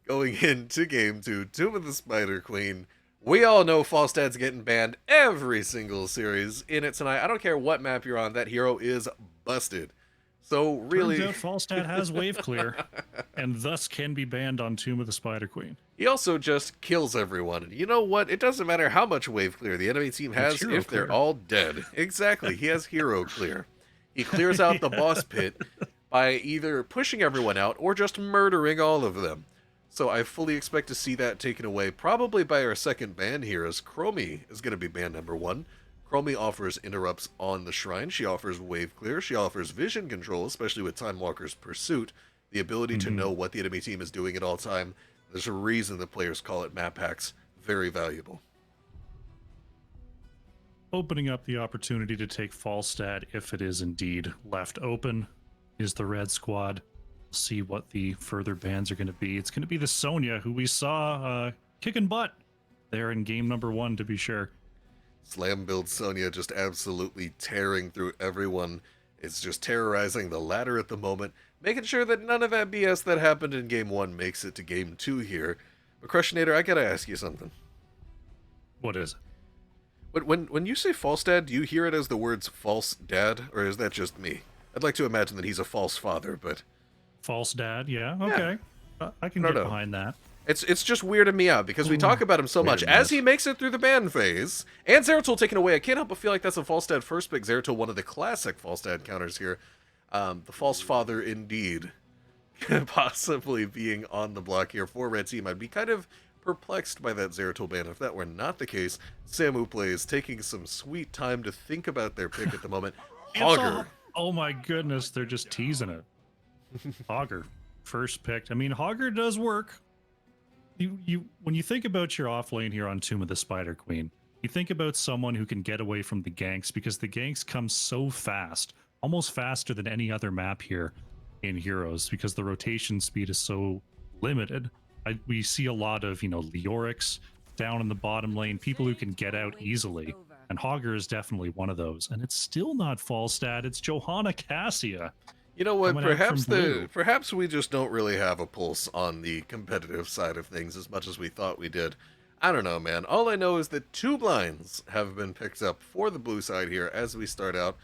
Going into game 2, Tomb of the Spider Queen. We all know Falstad's getting banned every single series in it tonight. I don't care what map you're on, that hero is busted. So really... Turns out Falstad has wave clear, and thus can be banned on Tomb of the Spider Queen. He also just kills everyone. And you know what? It doesn't matter how much wave clear the enemy team has if they're all dead. Exactly, he has hero clear. He clears out the boss pit by either pushing everyone out or just murdering all of them. So I fully expect to see that taken away, probably by our second ban here, as Chromie is going to be ban number 1. Chromie offers interrupts on the shrine, she offers wave clear, she offers vision control, especially with Time Walker's Pursuit, the ability to know what the enemy team is doing at all time. There's a reason the players call it map hacks. Very valuable. Opening up the opportunity to take Falstad, if it is indeed left open, is the red squad. See what the further bans are going to be. It's going to be the Sonya, who we saw kicking butt there in game number 1, to be sure. Slam build Sonya just absolutely tearing through everyone. It's just terrorizing the ladder at the moment, making sure that none of that BS that happened in game 1 makes it to game 2 here. But Krushinator, I gotta ask you something. What is it? But when you say Falstad, do you hear it as the words false dad, or is that just me? I'd like to imagine that he's a false father, but... False dad, yeah, okay. Yeah. I can get behind that. It's just weirding me out, because we talk about him so much. As he makes it through the ban phase, and Zeratul taken away, I can't help but feel like that's a Falstad first pick. Zeratul, one of the classic Falstad counters here. The false father, indeed, possibly being on the block here for Red Team. I'd be kind of perplexed by that Zeratul ban if that were not the case. SamuPlays taking some sweet time to think about their pick at the moment. Hogger. Oh my goodness, they're just teasing it. Hogger, first picked. I mean, Hogger does work. When you think about your off lane here on Tomb of the Spider Queen, you think about someone who can get away from the ganks, because the ganks come so fast, almost faster than any other map here in Heroes, because the rotation speed is so limited. We see a lot of, Leorics down in the bottom lane, people who can get out easily, and Hogger is definitely one of those. And it's still not Falstad, it's Johanna Cassia. You know what, perhaps we just don't really have a pulse on the competitive side of things as much as we thought we did. I don't know, man. All I know is that 2 blinds have been picked up for the blue side here as we start out,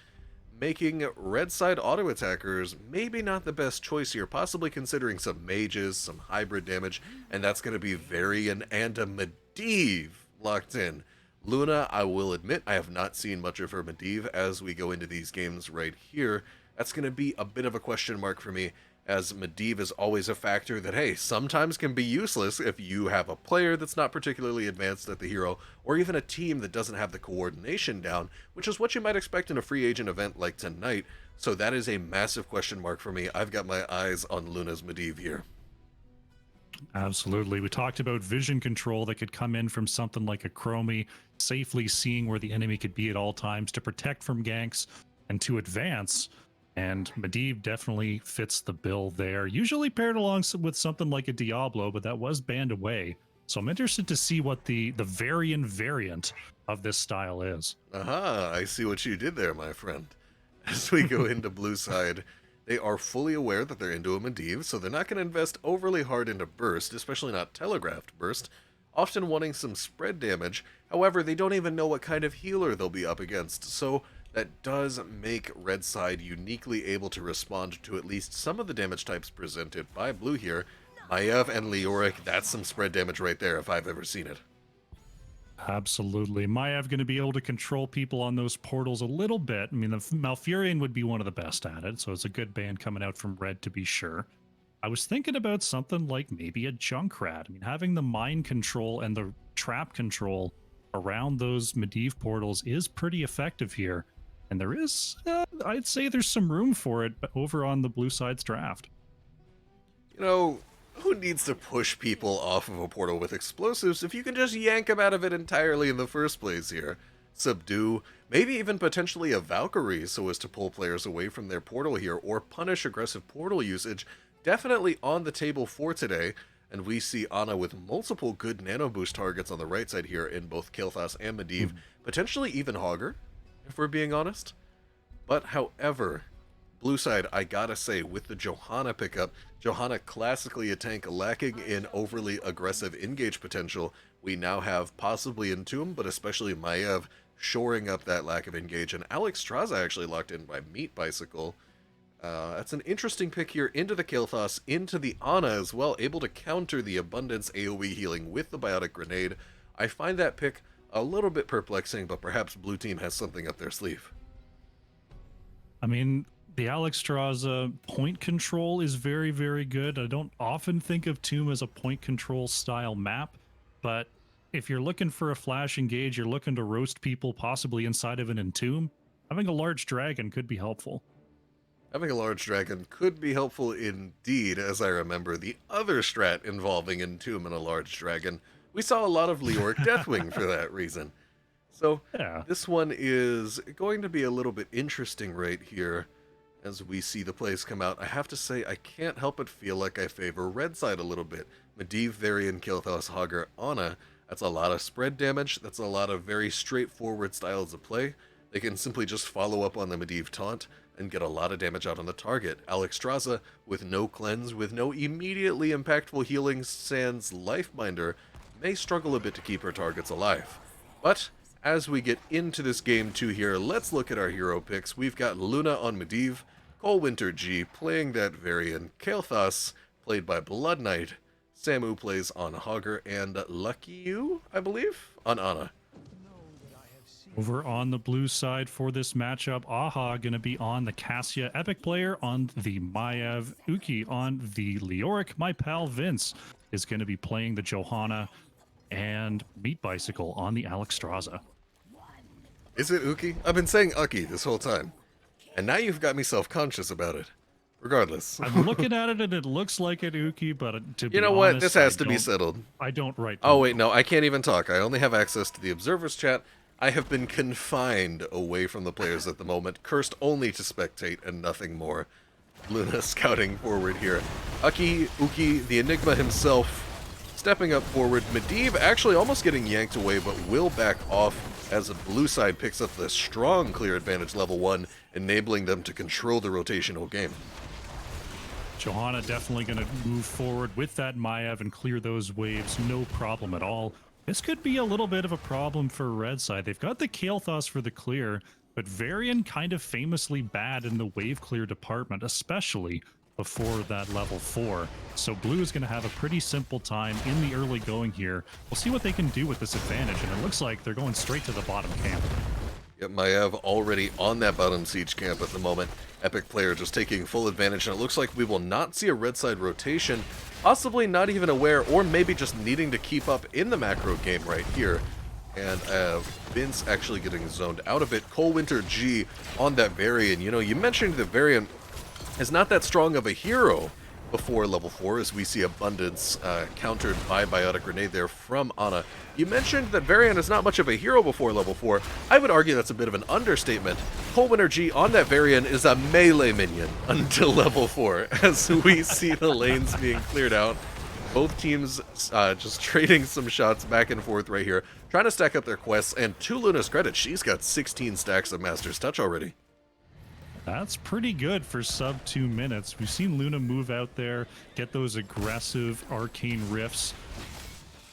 making red side auto attackers maybe not the best choice here, possibly considering some mages, some hybrid damage, and that's going to be Varian and a Medivh locked in. Luna, I will admit, I have not seen much of her Medivh as we go into these games right here. That's going to be a bit of a question mark for me, as Medivh is always a factor that, hey, sometimes can be useless if you have a player that's not particularly advanced at the hero, or even a team that doesn't have the coordination down, which is what you might expect in a free agent event like tonight. So that is a massive question mark for me. I've got my eyes on Luna's Medivh here. Absolutely. We talked about vision control that could come in from something like a Chromie, safely seeing where the enemy could be at all times to protect from ganks and to advance. And Medivh definitely fits the bill there, usually paired along with something like a Diablo, but that was banned away. So I'm interested to see what the Varian variant of this style is. Aha, I see what you did there, my friend. As we go into blue side, they are fully aware that they're into a Medivh, so they're not going to invest overly hard into burst, especially not telegraphed burst, often wanting some spread damage. However, they don't even know what kind of healer they'll be up against, so that does make red side uniquely able to respond to at least some of the damage types presented by blue here. Maiev and Leoric, that's some spread damage right there if I've ever seen it. Absolutely. Maiev going to be able to control people on those portals a little bit. I mean, the Malfurion would be one of the best at it, so it's a good ban coming out from red to be sure. I was thinking about something like maybe a Junkrat. I mean, having the mind control and the trap control around those Medivh portals is pretty effective here. And there is, I'd say there's some room for it over on the blue side's draft. You know, who needs to push people off of a portal with explosives if you can just yank them out of it entirely in the first place here? Subdue, maybe even potentially a Valkyrie so as to pull players away from their portal here, or punish aggressive portal usage. Definitely on the table for today. And we see Ana with multiple good nano boost targets on the right side here in both Kael'thas and Medivh, potentially even Hogger, if we're being honest. But however, blue side, I gotta say, with the Johanna pickup, Johanna classically a tank lacking in overly aggressive engage potential. We now have possibly Entomb, but especially Maiev shoring up that lack of engage, and Alexstrasza actually locked in by MeatBycicle. That's an interesting pick here into the Kael'thas, into the Ana as well, able to counter the Abundance AoE healing with the Biotic Grenade. I find that pick a little bit perplexing, but perhaps blue team has something up their sleeve. I mean, the Alexstrasza point control is very, very good. I don't often think of Tomb as a point control style map, but if you're looking for a flash engage, you're looking to roast people possibly inside of an Entomb, having a large dragon could be helpful. Having a large dragon could be helpful indeed, as I remember the other strat involving Entomb and a large dragon. We saw a lot of Leoric Deathwing for that reason. So Yeah. this one is going to be a little bit interesting right here as we see the plays come out. I have to say, I can't help but feel like I favor red side a little bit. Medivh, Varian, Kael'thas, Hogger, Ana. That's a lot of spread damage. That's a lot of very straightforward styles of play. They can simply just follow up on the Medivh taunt and get a lot of damage out on the target. Alexstrasza, with no cleanse, with no immediately impactful healing sans Lifebinder, may struggle a bit to keep her targets alive. But as we get into this game 2 here, let's look at our hero picks. We've got Luna on Medivh, ColeWinterG playing that Varian, Kael'thas played by Bloodknight, SamuPlays on Hogger, and Luckeu, I believe, on Ana. Over on the blue side for this matchup, Aha going to be on the Cassia EpicPlayer, on the Maiev, Ukkii on the Leoric. MyPalVince is going to be playing the Johanna, and MeatBycicle on the Alexstrasza. Is it Ukkii? I've been saying Ukkii this whole time, and now you've got me self-conscious about it. Regardless. I'm looking at it and it looks like an Ukkii, but to be You know honest, what? This has to be settled. I don't write. Oh wait, no, I can't even talk. I only have access to the observers chat. I have been confined away from the players at the moment, cursed only to spectate and nothing more. Luna scouting forward here. Ukkii, the Enigma himself, stepping up forward. Medivh actually almost getting yanked away, but will back off as the blue side picks up the strong clear advantage level 1, enabling them to control the rotational game. Johanna definitely going to move forward with that Maiev and clear those waves, no problem at all. This could be a little bit of a problem for red side. They've got the Kael'thas for the clear, but Varian kind of famously bad in the wave clear department, especially before that level 4. So blue is going to have a pretty simple time in the early going here. We'll see what they can do with this advantage, and it looks like they're going straight to the bottom camp. Yep, Maiev already on that bottom siege camp at the moment. EpicPlayer just taking full advantage, and it looks like we will not see a red side rotation, possibly not even aware, or maybe just needing to keep up in the macro game right here. And Vince actually getting zoned out of it. ColeWinterG on that Varian. You know, you mentioned that Varian is not that strong of a hero before level 4, as we see Abundance countered by Biotic Grenade there from Ana. You mentioned that Varian is not much of a hero before level 4. I would argue that's a bit of an understatement. ColeWinterG on that Varian is a melee minion until level 4, as we see the lanes being cleared out. Both teams just trading some shots back and forth right here, trying to stack up their quests, and to Luna's credit, she's got 16 stacks of Master's Touch already. That's pretty good for sub 2 minutes. We've seen Luna move out there, get those aggressive arcane rifts,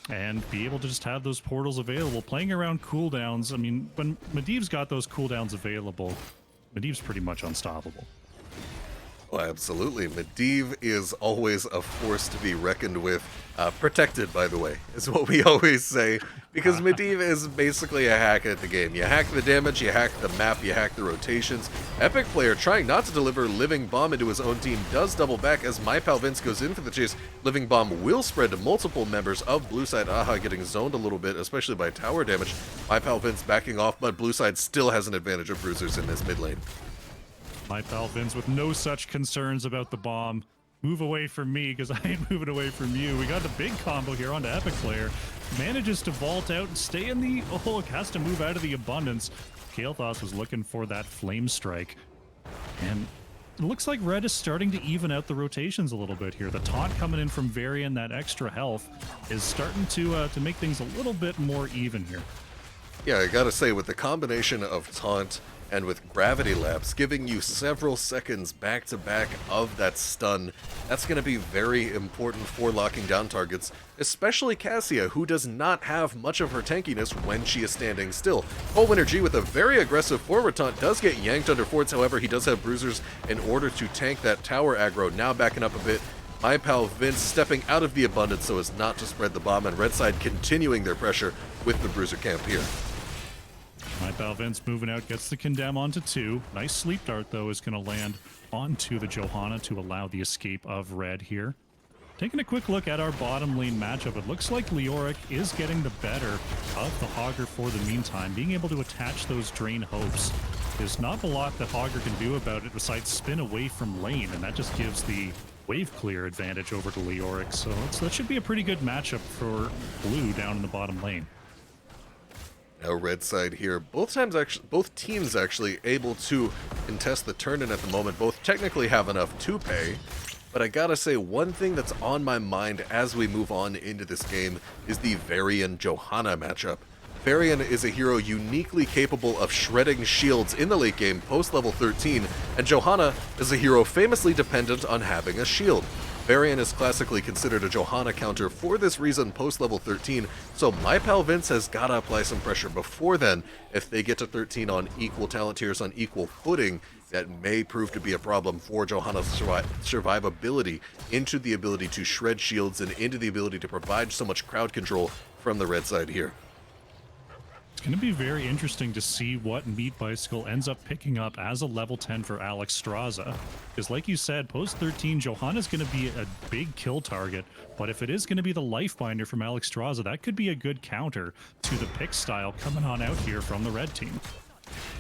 and be able to just have those portals available. Playing around cooldowns, I mean, when Medivh's got those cooldowns available, Medivh's pretty much unstoppable. Oh, absolutely. Medivh is always a force to be reckoned with. Protected, by the way, is what we always say, because Medivh is basically a hack at the game. You hack the damage, you hack the map, you hack the rotations. EpicPlayer trying not to deliver Living Bomb into his own team does double back as MyPalVince goes in for the chase. Living Bomb will spread to multiple members of blue side. Aha getting zoned a little bit, especially by tower damage. MyPalVince backing off, but blue side still has an advantage of bruisers in this mid lane. MyPalVince with no such concerns about the bomb. Move away from me, because I ain't moving away from you. We got the big combo here onto EpicPlayer. Manages to vault out and stay in the... Oh, has to move out of the Abundance. Kael'thas was looking for that Flame Strike. And it looks like red is starting to even out the rotations a little bit here. The taunt coming in from Varian, that extra health, is starting to make things a little bit more even here. Yeah, I gotta say, with the combination of taunt And with Gravity Lapse giving you several seconds back-to-back of that stun, that's going to be very important for locking down targets, especially Cassia, who does not have much of her tankiness when she is standing still. ColeWinterG with a very aggressive forward taunt does get yanked under forts, however he does have bruisers in order to tank that tower aggro. Now backing up a bit, MyPalVince stepping out of the abundance so as not to spread the bomb, and red side continuing their pressure with the bruiser camp here. MyPalVince moving out, gets the condemn onto 2. Nice sleep dart, though, is going to land onto the Johanna to allow the escape of red here. Taking a quick look at our bottom lane matchup, it looks like Leoric is getting the better of the Hogger for the meantime, being able to attach those drain hopes. There's not a lot that Hogger can do about it besides spin away from lane, and that just gives the wave clear advantage over to Leoric, so that should be a pretty good matchup for blue down in the bottom lane. Now red side here, both teams actually able to contest the turn-in at the moment. Both technically have enough to pay, but I gotta say one thing that's on my mind as we move on into this game is the Varian Johanna matchup. Varian is a hero uniquely capable of shredding shields in the late game post level 13, and Johanna is a hero famously dependent on having a shield. Varian is classically considered a Johanna counter for this reason post level 13, so MyPalVince has gotta apply some pressure before then. If they get to 13 on equal talent tiers on equal footing, that may prove to be a problem for Johanna's survivability into the ability to shred shields and into the ability to provide so much crowd control from the red side here. It's going to be very interesting to see what MeatBycicle ends up picking up as a level 10 for Alexstrasza. Because like you said, post 13, Johanna's going to be a big kill target, but if it is going to be the Lifebinder from Alexstrasza, that could be a good counter to the pick style coming on out here from the red team.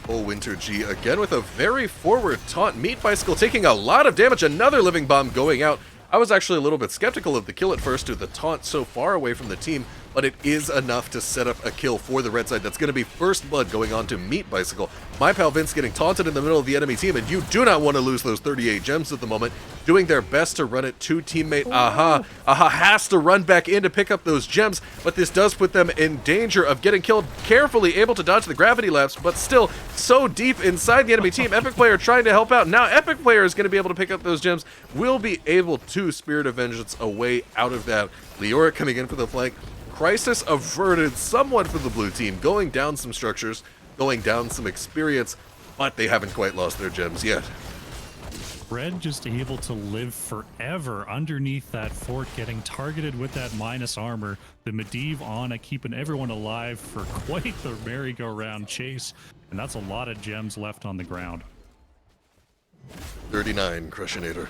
ColeWinterG again with a very forward taunt. MeatBycicle taking a lot of damage, another living bomb going out. I was actually a little bit skeptical of the kill at first due to the taunt so far away from the team, but it is enough to set up a kill for the red side. That's going to be first blood going on to MeatBycicle. MyPalVince getting taunted in the middle of the enemy team, and you do not want to lose those 38 gems at the moment. Doing their best to run it to teammate Aha. Aha has to run back in to pick up those gems, but this does put them in danger of getting killed. Carefully able to dodge the gravity lapse, but still so deep inside the enemy team. EpicPlayer trying to help out. Now EpicPlayer is going to be able to pick up those gems. Will be able to Spirit of Vengeance away out of that. Leoric coming in for the flank. Crisis averted somewhat for the blue team, going down some structures, going down some experience, but they haven't quite lost their gems yet. Red just able to live forever underneath that fort, getting targeted with that minus armor. The Medivh on it, keeping everyone alive for quite the merry-go-round chase, and that's a lot of gems left on the ground. 39, Krushinator.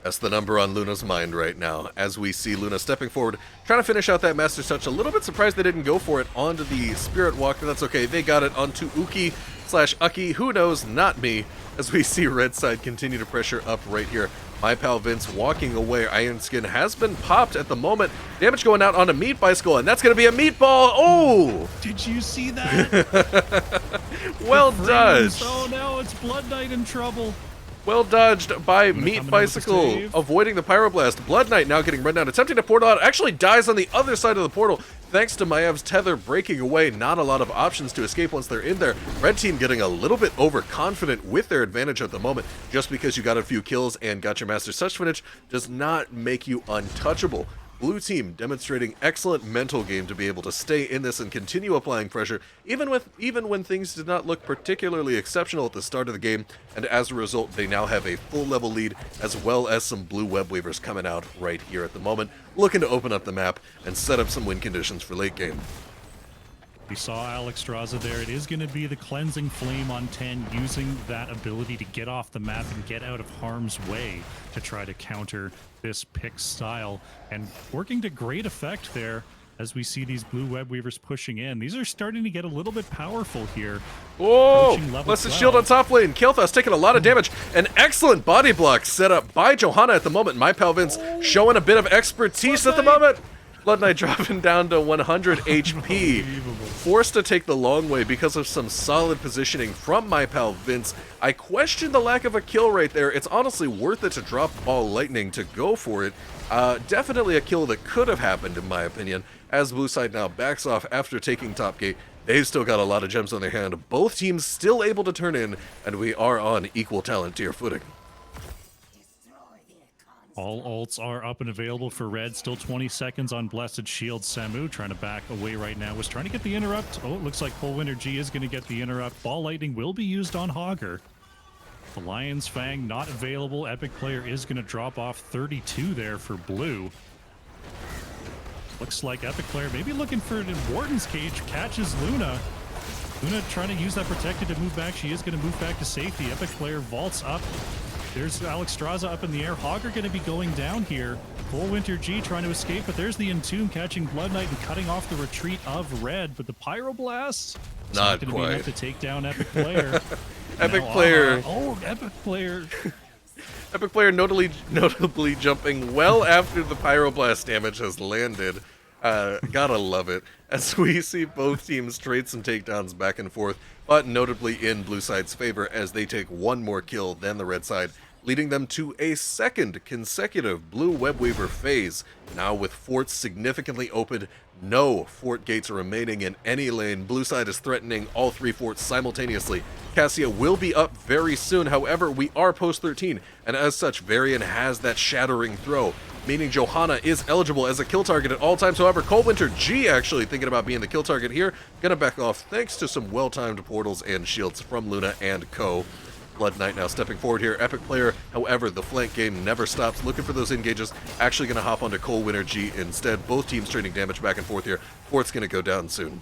That's the number on Luna's mind right now, as we see Luna stepping forward, trying to finish out that Master's Touch. A little bit surprised they didn't go for it onto the Spirit Walk, but that's okay. They got it onto ukkieLFT, who knows, not me, as we see red side continue to pressure up right here. MyPalVince walking away. Iron Skin has been popped at the moment. Damage going out onto MeatBycicle, and that's going to be a meatball. Oh! Did you see that? Well dodged. Oh no, it's Bloodknight in trouble. Well dodged by MeatBycicle, avoiding the Pyroblast. Bloodknight now getting run down, attempting to portal out, actually dies on the other side of the portal, thanks to Maiev's tether breaking away. Not a lot of options to escape once they're in there. Red team getting a little bit overconfident with their advantage at the moment. Just because you got a few kills and got your Master's Touch finish does not make you untouchable. Blue team demonstrating excellent mental game to be able to stay in this and continue applying pressure, even when things did not look particularly exceptional at the start of the game, and as a result, they now have a full level lead, as well as some blue web weavers coming out right here at the moment, looking to open up the map and set up some win conditions for late game. We saw Alexstrasza there. It is going to be the Cleansing Flame on 10, using that ability to get off the map and get out of harm's way to try to counter this pick style, and working to great effect there as we see these blue web weavers pushing in. These are starting to get a little bit powerful here. Oh, Blessed Shield on top lane. Kael'thas taking a lot of damage. An excellent body block set up by Johanna at the moment. MyPalVince showing a bit of expertise at the moment. Bloodknight dropping down to 100 HP. Forced to take the long way because of some solid positioning from MyPalVince. I question the lack of a kill right there. It's honestly worth it to drop Ball Lightning to go for it. Definitely a kill that could have happened in my opinion, as blue side now backs off after taking top gate. They've still got a lot of gems on their hand. Both teams still able to turn in, and we are on equal talent tier footing. All ults are up and available for Red. Still 20 seconds on Blessed Shield. Samu trying to back away right now. Was trying to get the interrupt. Oh, it looks like ColeWinterG is going to get the interrupt. Ball Lightning will be used on Hogger. The Lion's Fang not available. EpicPlayer is going to drop off 32 there for Blue. Looks like EpicPlayer maybe looking for an Warden's Cage. Catches Luna. Luna trying to use that protected to move back. She is going to move back to safety. EpicPlayer vaults up. There's Alexstrasza up in the air. Hogger going to be going down here. ColeWinterG trying to escape, but there's the Entomb catching Bloodknight and cutting off the retreat of Red. But the Pyroblast not going to quite be enough to take down EpicPlayer. EpicPlayer. Oh, EpicPlayer. EpicPlayer notably jumping well after the Pyroblast damage has landed. Gotta love it. As we see both teams trade some takedowns back and forth, but notably in blue side's favor as they take one more kill than the red side, leading them to a second consecutive blue webweaver phase. Now with forts significantly opened, no fort gates are remaining in any lane. Blue side is threatening all three forts simultaneously. Cassia will be up very soon, however, we are post 13, and as such, Varian has that shattering throw, meaning Johanna is eligible as a kill target at all times. However, ColeWinterG actually thinking about being the kill target here, gonna back off thanks to some well-timed portals and shields from Luna and Co. Bloodknight now stepping forward here. EpicPlayer, however, the flank game never stops, looking for those engages, actually gonna hop onto ColeWinterG instead. Both teams trading damage back and forth here. Fort's gonna go down soon.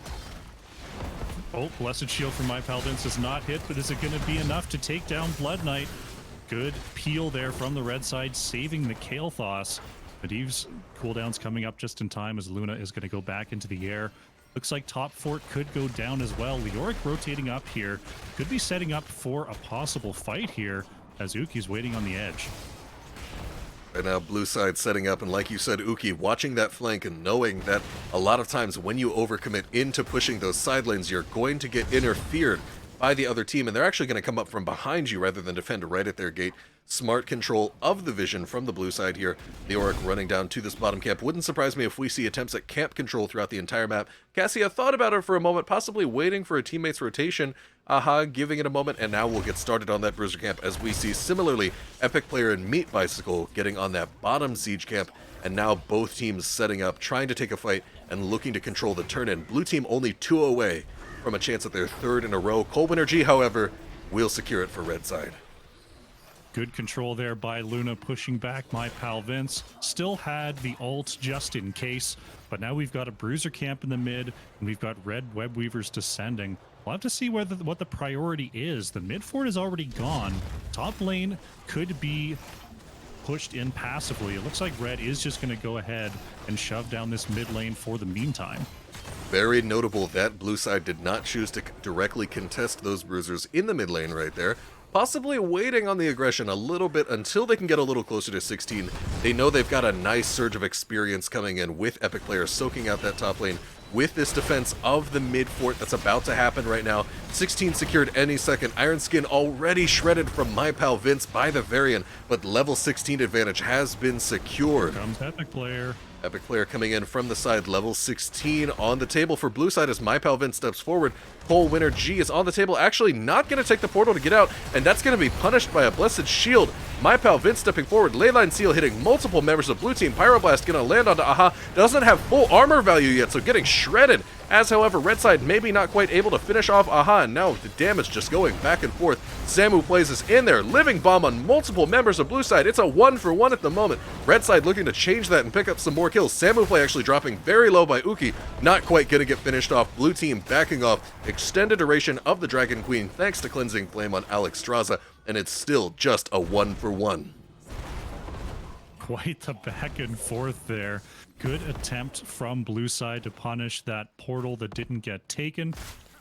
Oh, Blessed Shield from MyPalVince is not hit, but is it gonna be enough to take down Bloodknight? Good peel there from the red side, saving the Kael'thas. Medivh's cooldown's coming up just in time as Luna is going to go back into the air. Looks like top fort could go down as well. Leoric rotating up here. Could be setting up for a possible fight here as Ukkie's waiting on the edge. Right now, blue side setting up, and like you said, Ukkie, watching that flank and knowing that a lot of times when you overcommit into pushing those side lanes, you're going to get interfered by the other team, and they're actually going to come up from behind you rather than defend right at their gate. Smart control of the vision from the blue side here. Leoric running down to this bottom camp. Wouldn't surprise me if we see attempts at camp control throughout the entire map. Cassia thought about it for a moment, possibly waiting for a teammate's rotation. Giving it a moment, and now we'll get started on that bruiser camp as we see similarly EpicPlayer and MeatBycicle getting on that bottom siege camp, and now both teams setting up, trying to take a fight and looking to control the turn-in. Blue team only 2 away from a chance at their third in a row. ColeWinterG, however, will secure it for red side. Good control there by Luna, pushing back MyPalVince. Still had the ult just in case, but now we've got a bruiser camp in the mid, and we've got red webweavers descending. We'll have to see what the priority is. The mid fort is already gone. Top lane could be pushed in passively. It looks like red is just going to go ahead and shove down this mid lane for the meantime. Very notable that blue side did not choose to directly contest those bruisers in the mid lane right there. Possibly waiting on the aggression a little bit until they can get a little closer to 16. They know they've got a nice surge of experience coming in with EpicPlayer soaking out that top lane with this defense of the mid fort that's about to happen right now. 16 secured any second. Iron Skin already shredded from MyPalVince by the Varian, but level 16 advantage has been secured. Here comes EpicPlayer. EpicPlayer coming in from the side, level 16 on the table for blue side as MyPalVince steps forward. ColeWinterG is on the table, actually not going to take the portal to get out, and that's going to be punished by a Blessed Shield. MyPalVince stepping forward, Leyline Seal hitting multiple members of blue team. Pyroblast going to land onto Aha, doesn't have full armor value yet, so getting shredded. As, however, red side maybe not quite able to finish off Aha, and now the damage just going back and forth. SamuPlays is in there, living bomb on multiple members of blue side. It's a 1-for-1 at the moment. Red side looking to change that and pick up some more kills. SamuPlay actually dropping very low by Ukkie, not quite going to get finished off. Blue team backing off. Extended duration of the Dragon Queen thanks to Cleansing Flame on Alexstrasza, and it's still just a 1-for-1. Quite the back and forth there. Good attempt from blue side to punish that portal that didn't get taken,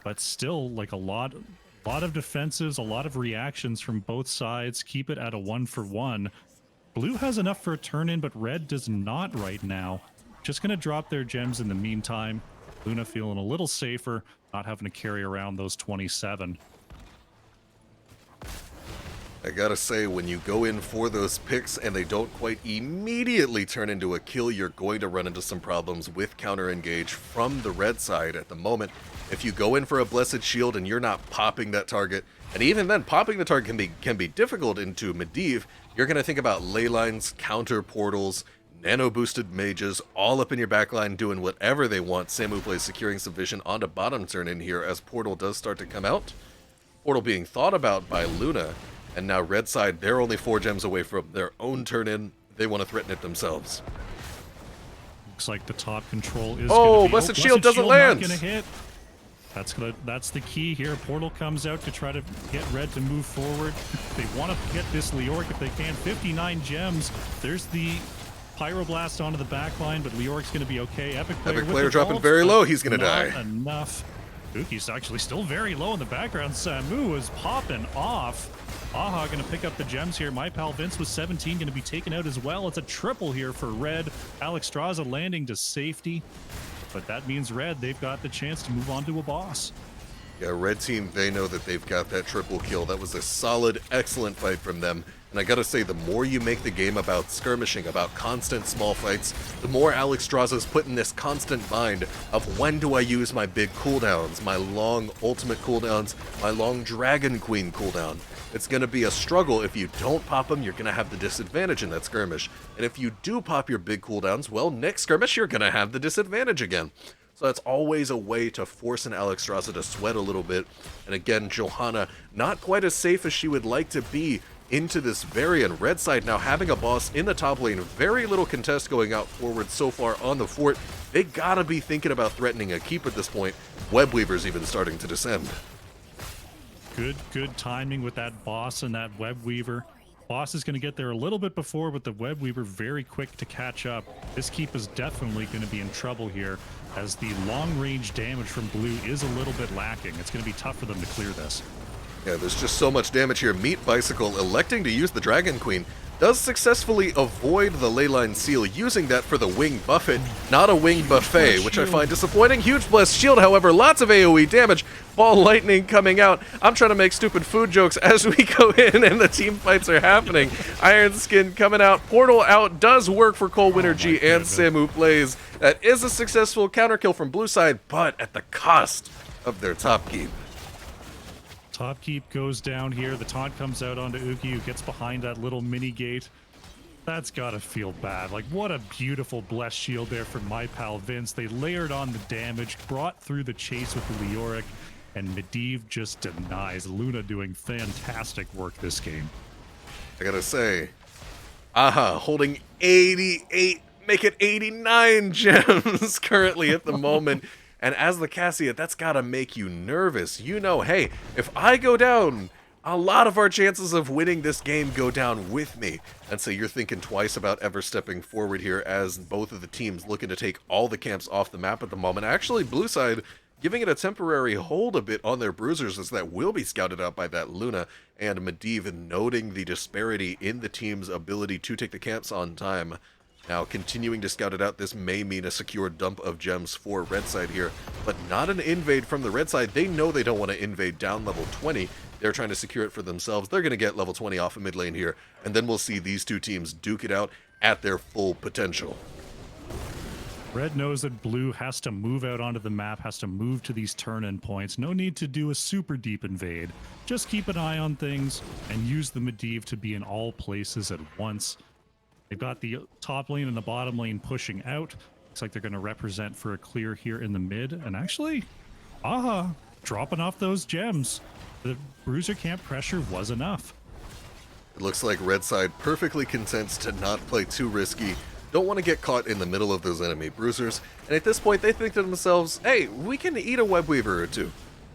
but still like a lot of defenses, a lot of reactions from both sides. Keep it at a 1-for-1. Blue has enough for a turn in, but red does not right now. Just gonna drop their gems in the meantime. Luna feeling a little safer, not having to carry around those 27. I gotta say, when you go in for those picks and they don't quite immediately turn into a kill, you're going to run into some problems with counter engage from the red side at the moment. If you go in for a Blessed Shield and you're not popping that target, and even then popping the target can be difficult into Medivh, you're gonna think about ley lines, counter portals, nano boosted mages, all up in your backline doing whatever they want. SamuPlays securing some vision onto bottom turn in here as portal does start to come out. Portal being thought about by Luna. And now red side, they're only 4 gems away from their own turn in. They want to threaten it themselves. Looks like the top control is Blessed Shield doesn't land. Not gonna hit. That's the key here. Portal comes out to try to get red to move forward. They want to get this Leoric if they can. 59 gems. There's the Pyroblast onto the back line, but Leoric's going to be okay. EpicPlayer dropping very low. He's going to die. Enough. Ukkie's actually still very low in the background. Samu is popping off. Aha going to pick up the gems here. MyPalVince with 17 going to be taken out as well. It's a triple here for red. Alexstrasza landing to safety. But that means red, they've got the chance to move on to a boss. Yeah, red team, they know that they've got that triple kill. That was a solid, excellent fight from them. And I gotta say, the more you make the game about skirmishing, about constant small fights, the more Alexstrasza's put in this constant bind of when do I use my big cooldowns, my long ultimate cooldowns, my long Dragon Queen cooldown. It's going to be a struggle. If you don't pop them, you're going to have the disadvantage in that skirmish. And if you do pop your big cooldowns, well, next skirmish, you're going to have the disadvantage again. So that's always a way to force an Alexstrasza to sweat a little bit. And again, Johanna, not quite as safe as she would like to be into this Varian. Red side now having a boss in the top lane. Very little contest going out forward so far on the fort. They got to be thinking about threatening a keep at this point. Webweaver's even starting to descend. Good timing with that boss and that Webweaver. Boss is going to get there a little bit before, but the Webweaver very quick to catch up. This keep is definitely going to be in trouble here, as the long-range damage from blue is a little bit lacking. It's going to be tough for them to clear this. Yeah, there's just so much damage here. MeatBycicle electing to use the Dragon Queen does successfully avoid the Leyline Seal, using that for the Wing Buffet, not a Wing Buffet, which I find disappointing. Huge Blessed Shield, however, lots of AoE damage. Ball Lightning coming out. I'm trying to make stupid food jokes as we go in and the team fights are happening. Iron Skin coming out. Portal out does work for ColeWinterG and SamuPlays. That is a successful counter kill from blue side, but at the cost of their top keep. Top keep goes down here. The taunt comes out onto Ukkii, who gets behind that little mini gate. That's gotta feel bad. Like, what a beautiful Blessed Shield there from MyPalVince. They layered on the damage, brought through the chase with the Leoric, and Medivh just denies. Luna doing fantastic work this game. I gotta say, Aha holding 88, make it 89 gems currently at the moment. And as the Cassia, that's gotta make you nervous. You know, hey, if I go down, a lot of our chances of winning this game go down with me. And so you're thinking twice about ever stepping forward here, as both of the teams looking to take all the camps off the map at the moment. Actually, blue side giving it a temporary hold a bit on their bruisers, as that will be scouted out by that Luna. And Medivh, noting the disparity in the team's ability to take the camps on time, now continuing to scout it out. This may mean a secure dump of gems for red side here, but not an invade from the red side. They know they don't want to invade down level 20. They're trying to secure it for themselves. They're going to get level 20 off of mid lane here, and then we'll see these two teams duke it out at their full potential. Red knows that blue has to move out onto the map, has to move to these turn-in points. No need to do a super deep invade. Just keep an eye on things and use the Medivh to be in all places at once. They've got the top lane and the bottom lane pushing out. Looks like they're going to represent for a clear here in the mid. And actually, Aha, dropping off those gems. The bruiser camp pressure was enough. It looks like red side perfectly content to not play too risky. Don't want to get caught in the middle of those enemy bruisers. And at this point, they think to themselves, hey, we can eat a Webweaver or two.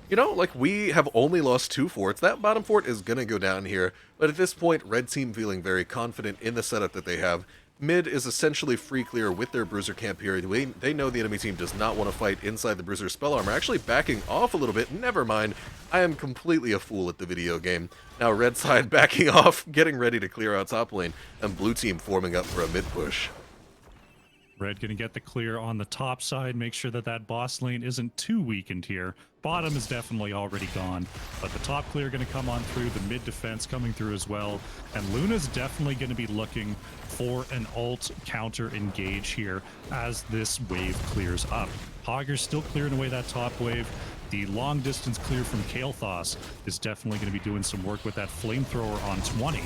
You know, like, we have only lost 2 forts. That bottom fort is going to go down here. But at this point, red team feeling very confident in the setup that they have. Mid is essentially free clear with their bruiser camp here. They know the enemy team does not want to fight inside the bruiser spell armor. Actually backing off a little bit. Never mind. I am completely a fool at the video game. Now red side backing off, getting ready to clear out top lane. And blue team forming up for a mid push. Red going to get the clear on the top side, make sure that that boss lane isn't too weakened here. Bottom is definitely already gone, but the top clear going to come on through, the mid defense coming through as well. And Luna's definitely going to be looking for an ult counter engage here as this wave clears up. Hogger's still clearing away that top wave. The long distance clear from Kael'thas is definitely going to be doing some work with that flamethrower on 20.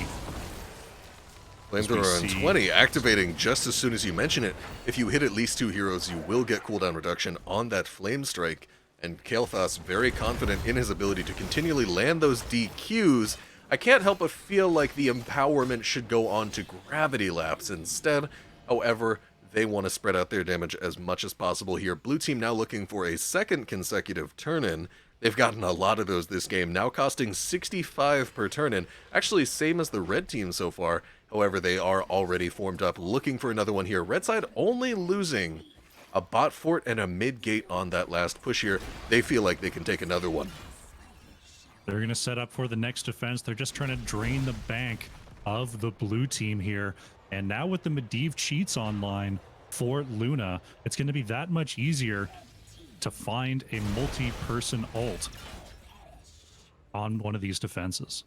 Flamethrower on 20, activating just as soon as you mention it. If you hit at least 2 heroes, you will get cooldown reduction on that Flame Strike. And Kael'thas very confident in his ability to continually land those DQs. I can't help but feel like the empowerment should go on to Gravity Lapse instead. However, they want to spread out their damage as much as possible here. Blue team now looking for a second consecutive turn-in. They've gotten a lot of those this game, now costing 65 per turn-in. Actually, same as the red team so far. However, they are already formed up, looking for another one here. Red side only losing a bot fort and a mid gate on that last push here. They feel like they can take another one. They're going to set up for the next defense. They're just trying to drain the bank of the blue team here. And now with the Medivh cheats online for Luna, it's going to be that much easier to find a multi-person ult on one of these defenses.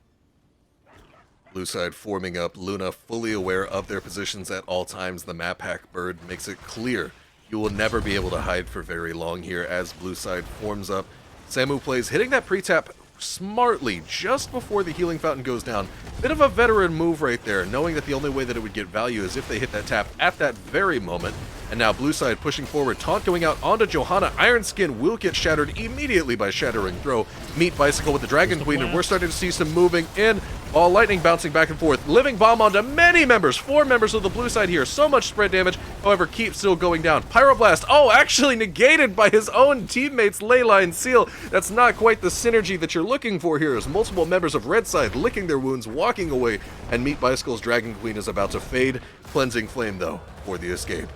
Blue side forming up, Luna fully aware of their positions at all times. The map hack bird makes it clear you will never be able to hide for very long here as blue side forms up. SamuPlays hitting that pre-tap smartly just before the healing fountain goes down. Bit of a veteran move right there, knowing that the only way that it would get value is if they hit that tap at that very moment. And now blue side pushing forward, taunt going out onto Johanna. Iron Skin will get shattered immediately by Shattering Throw. MeatBycicle with the Dragon Queen, and we're starting to see some moving in. All lightning bouncing back and forth. Living Bomb onto many members. 4 members of the blue side here. So much spread damage. However, keep still going down. Pyroblast. Oh, actually negated by his own teammate's Leyline Seal. That's not quite the synergy that you're looking for here, as multiple members of red side licking their wounds, walking away, and MeatBycicle's Dragon Queen is about to fade. Cleansing Flame, though, for the escape.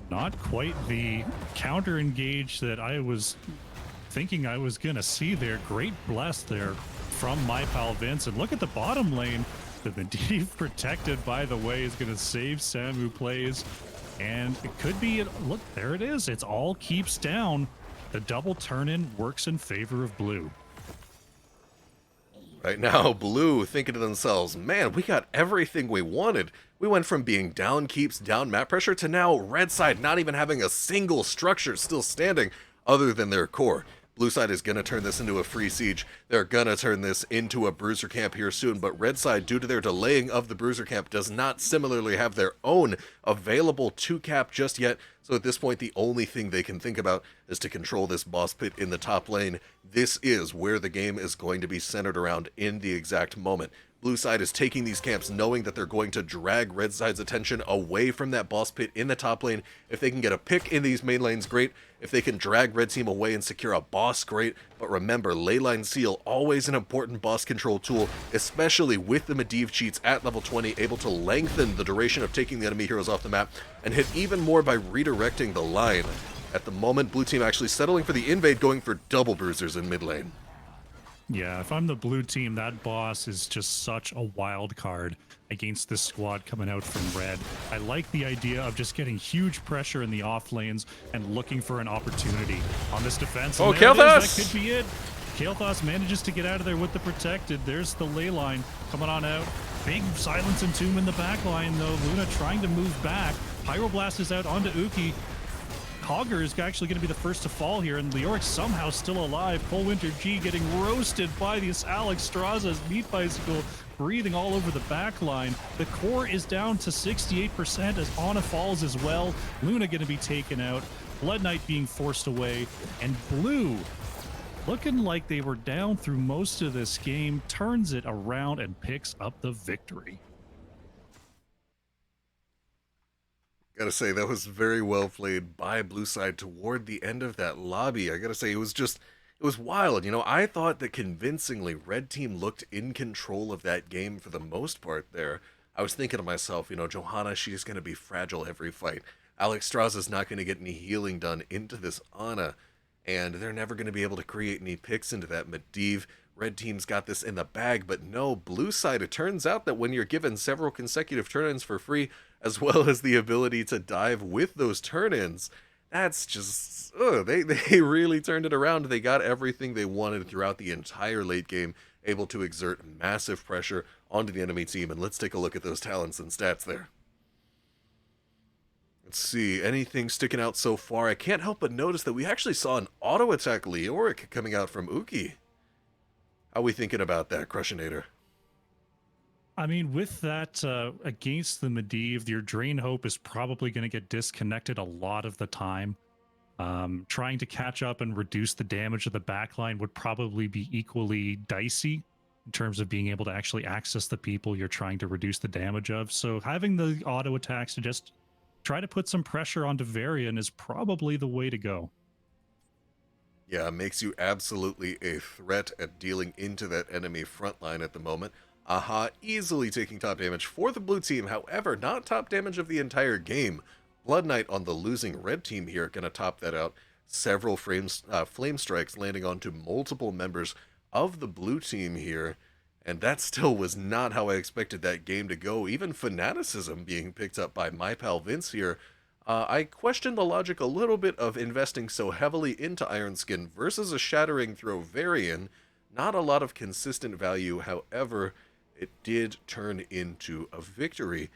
Not quite the counter engage that I was thinking I was going to see there. Great bless there from MyPalVince. And look at the bottom lane. The Medivh protected, by the way, is going to save SamuPlays. And it could be, look, there it is. It's all keeps down. The double turn-in works in favor of blue. Right now, blue thinking to themselves, man, we got everything we wanted. We went from being down keeps, down map pressure, to now red side not even having a single structure still standing other than their core. Blue side is going to turn this into a free siege. They're going to turn this into a bruiser camp here soon, but red side, due to their delaying of the bruiser camp, does not similarly have their own available 2-cap just yet. So at this point, the only thing they can think about is to control this boss pit in the top lane. This is where the game is going to be centered around in the exact moment. Blue side is taking these camps knowing that they're going to drag red side's attention away from that boss pit in the top lane. If they can get a pick in these main lanes, great. If they can drag red team away and secure a boss, great. But remember, Leyline Seal, always an important boss control tool, especially with the Medivh cheats at level 20, able to lengthen the duration of taking the enemy heroes off the map and hit even more by redirecting the line. At the moment, blue team actually settling for the invade, going for double bruisers in mid lane. Yeah, if I'm the blue team, that boss is just such a wild card against this squad coming out from red. I like the idea of just getting huge pressure in the off lanes and looking for an opportunity on this defense. Oh, Kael'thas! That could be it. Kael'thas manages to get out of there with the protected. There's the ley line coming on out. Big silence and tomb in the back line, though. Luna trying to move back. Pyroblast is out onto Ukkii. Hogger is actually going to be the first to fall here, and Leoric somehow still alive. ColeWinterG getting roasted by this Alexstrasza. MeatBycicle breathing all over the back line. The core is down to 68% as Anna falls as well. Luna going to be taken out. Bloodknight being forced away. And blue, looking like they were down through most of this game, turns it around and picks up the victory. Gotta say, that was very well played by blue side toward the end of that lobby. I gotta say, it was wild. You know, I thought that convincingly red team looked in control of that game for the most part there. I was thinking to myself, you know, Johanna, she's gonna be fragile every fight. Alexstrasza's not gonna get any healing done into this Anna, and they're never gonna be able to create any picks into that Medivh. Red team's got this in the bag, but no, blue side, it turns out that when you're given several consecutive turn-ins for free, as well as the ability to dive with those turn-ins. That's just, they really turned it around. They got everything they wanted throughout the entire late game, able to exert massive pressure onto the enemy team. And let's take a look at those talents and stats there. Let's see, anything sticking out so far? I can't help but notice that we actually saw an auto-attack Leoric coming out from Ukkii. How are we thinking about that, Krushinator? I mean, with that, against the Medivh, your Drain Hope is probably going to get disconnected a lot of the time. Trying to catch up and reduce the damage of the backline would probably be equally dicey in terms of being able to actually access the people you're trying to reduce the damage of. So having the auto attacks to just try to put some pressure onto Varian is probably the way to go. Yeah, it makes you absolutely a threat at dealing into that enemy front line at the moment. Aha, easily taking top damage for the blue team, however, not top damage of the entire game. Bloodknight on the losing red team here gonna top that out. Several flame strikes landing onto multiple members of the blue team here. And that still was not how I expected that game to go. Even Fanaticism being picked up by MyPalVince here. I question the logic a little bit of investing so heavily into Ironskin versus a Shattering Throw Varian. Not a lot of consistent value, however, it did turn into a victory.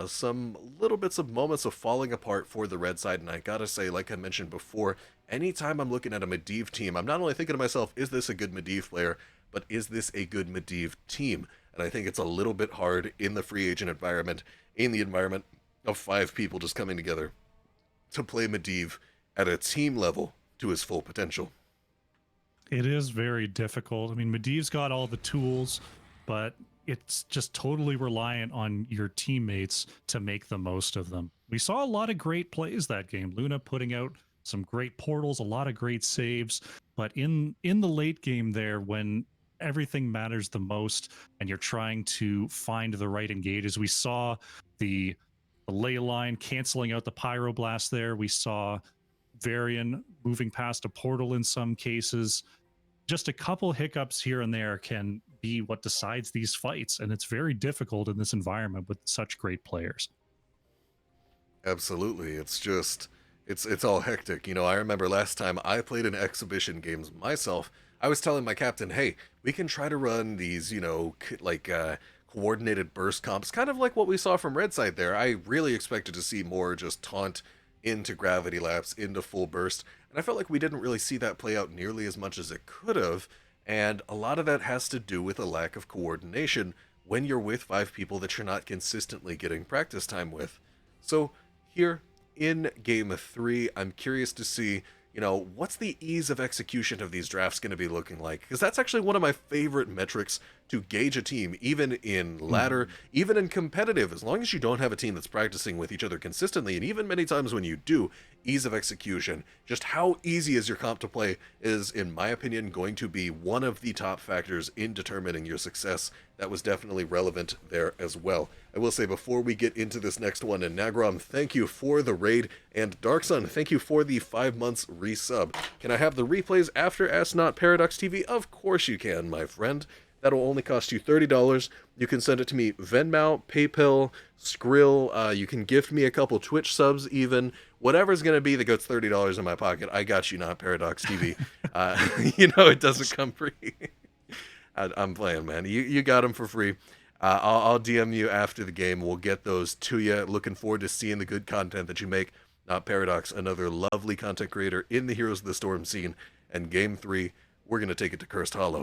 Some little bits of moments of falling apart for the red side, and I gotta say, like I mentioned before, anytime I'm looking at a Medivh team, I'm not only thinking to myself, is this a good Medivh player, but is this a good Medivh team? And I think it's a little bit hard in the free agent environment, in the environment of 5 people just coming together to play Medivh at a team level to his full potential. It is very difficult. I mean, Medivh's got all the tools, but it's just totally reliant on your teammates to make the most of them. We saw a lot of great plays that game. Luna putting out some great portals, a lot of great saves, but in the late game there, when everything matters the most and you're trying to find the right engages, we saw the ley line canceling out the pyroblast there. We saw Varian moving past a portal in some cases. Just a couple hiccups here and there can be what decides these fights, and it's very difficult in this environment with such great players. Absolutely. It's just, it's all hectic. You know, I remember last time I played in exhibition games myself, I was telling my captain, hey, we can try to run these, you know, coordinated burst comps, kind of like what we saw from Red Side there. I really expected to see more just taunt into gravity laps, into full burst, and I felt like we didn't really see that play out nearly as much as it could have, and a lot of that has to do with a lack of coordination when you're with 5 people that you're not consistently getting practice time with. So here in Game 3, I'm curious to see, you know, what's the ease of execution of these drafts going to be looking like? Because that's actually one of my favorite metrics to gauge a team, even in ladder, even in competitive, as long as you don't have a team that's practicing with each other consistently, and even many times when you do, ease of execution, just how easy is your comp to play is, in my opinion, going to be one of the top factors in determining your success. That was definitely relevant there as well. I will say, before we get into this next one, and Nagrom, thank you for the raid, and Darksun, thank you for the 5 months resub. Can I have the replays after Ask Not Paradox TV? Of course you can, my friend. That'll only cost you $30. You can send it to me Venmo, PayPal, Skrill. You can gift me a couple Twitch subs even. Whatever's going to be that gets $30 in my pocket, I got you, Not Paradox TV. You know it doesn't come free. I'm playing, man. You got them for free. I'll DM you after the game. We'll get those to you. Looking forward to seeing the good content that you make. Not Paradox, another lovely content creator in the Heroes of the Storm scene. And Game 3, we're going to take it to Cursed Hollow.